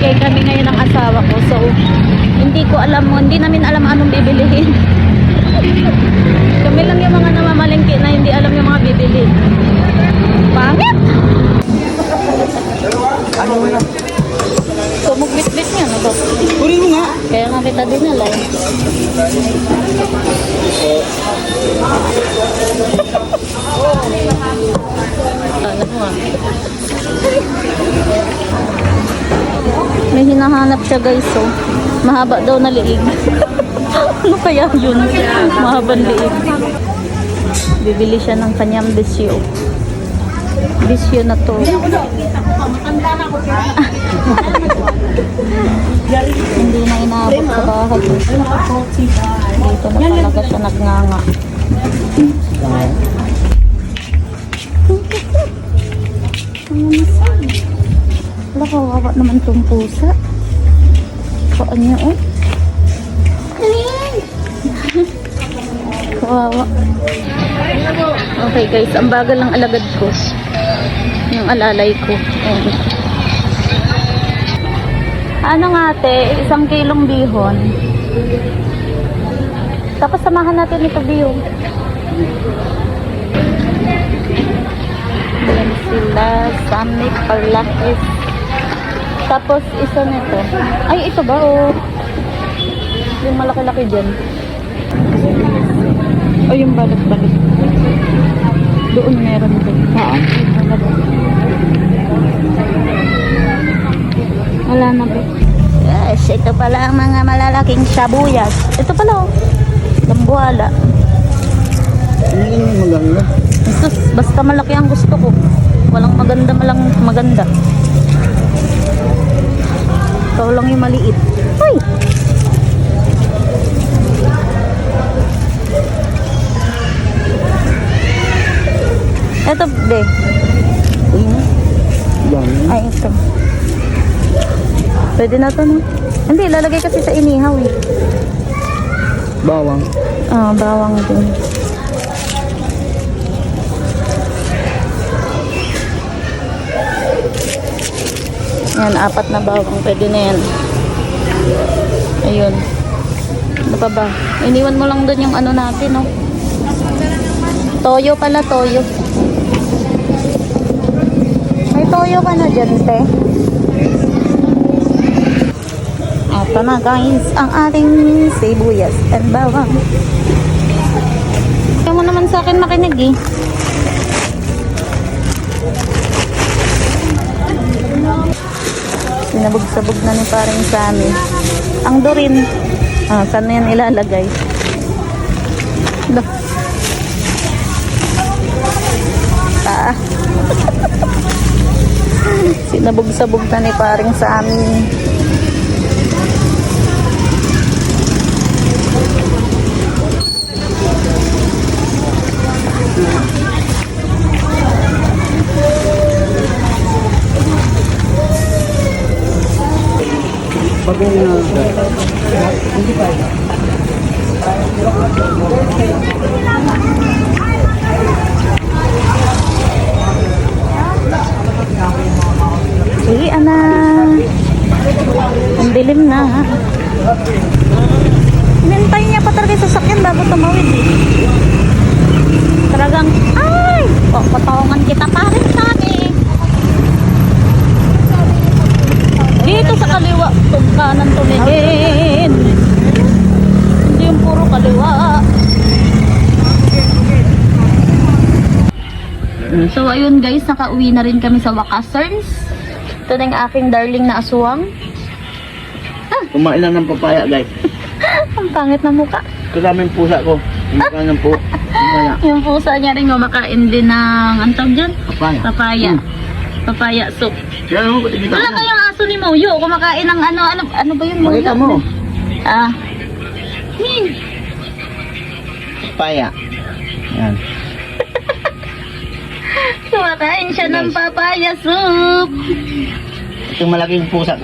Mamalengke kami ngayon ng asawa ko. So, hindi namin alam anong bibilihin. Kami lang yung mga namamalengke na hindi alam yung mga bibilhin. Pangit! So, magbit-bit niya, no ba? Kunin mo nga. Kaya nga kita dinala. Ano mo ah? May hinahanap siya guys, so mahaba daw na liig. Ano kaya yun? Mahabang liig. Bibili siya ng kanyang bisyo. Bisyo na to. Hindi na inaabot sa bahay. Dito na talaga siya nagnganga. Wala, kawawa naman itong pusa. Kaan niya, oh. Kawawa. Okay guys, ang bagal ng alagad ko. Yung alalay ko. Ayan. Ano nga ate, 1 kilong bihon. Tapos samahan natin ito bihon. Ayan sila, Samik, Parlakis. Tapos isa nito. Ay, ito ba oh? Yung malaki-laki dyan. O yung balot-balot. Doon meron din. Wala na ba? Yes, ito pala ang mga malalaking sabuyas. Ito pala oh. Lambuala. Ano yung maganda? Sus, basta malaki ang gusto ko. Walang maganda, maganda. Ikaw lang yung maliit. Uy! Ito, be. Ay, ito. Pwede na ito, no? Hindi, lalagay kasi sa inihaw, eh. Bawang. Ah, bawang din. Yan, 4 na bawang. Pwede na yan. Ayun. Ano pa ba? Iniwan mo lang doon yung ano natin, no? Toyo pala, toyo. May toyo ka na dyan, te. Ito na guys, ang ating sibuyas and bawang. Kaya mo naman sa akin makinig eh. Sinabog-sabog na ni paring Sammy. Ang dorin. Ah, saan na yan ilalagay? Ah. Sinabog-sabog na ni paring Sammy. Bagong hindi pa. Sige, ana. Ang dilim na. Hinintay niya pa talaga sa sasakyan bago tumawid eh. Talagang, ay! O, patawan kita pa rin sa amin. Dito sa kaliwa, itong kanan tumingin. Hindi yung puro kaliwa. So ayun guys, nakauwi na rin kami sa Wakasarns. Ito na yung aking darling na aswang. Kumain lang ng papaya, guys. Ang pangit na mukha. Kasama yung pusa ko. Kumakain ng po. Yung pusa niya rin kumakain din ng, ang tawag dyan? Papaya. Papaya. Papaya soup. Kaya mo, kita Wala mo. kayong aso ni Moyo. Kumakain ng ano ba yun? Pakita mo. Ah. Papaya. Yan. Kumakain siya ng papaya soup. Itong malaking pusa.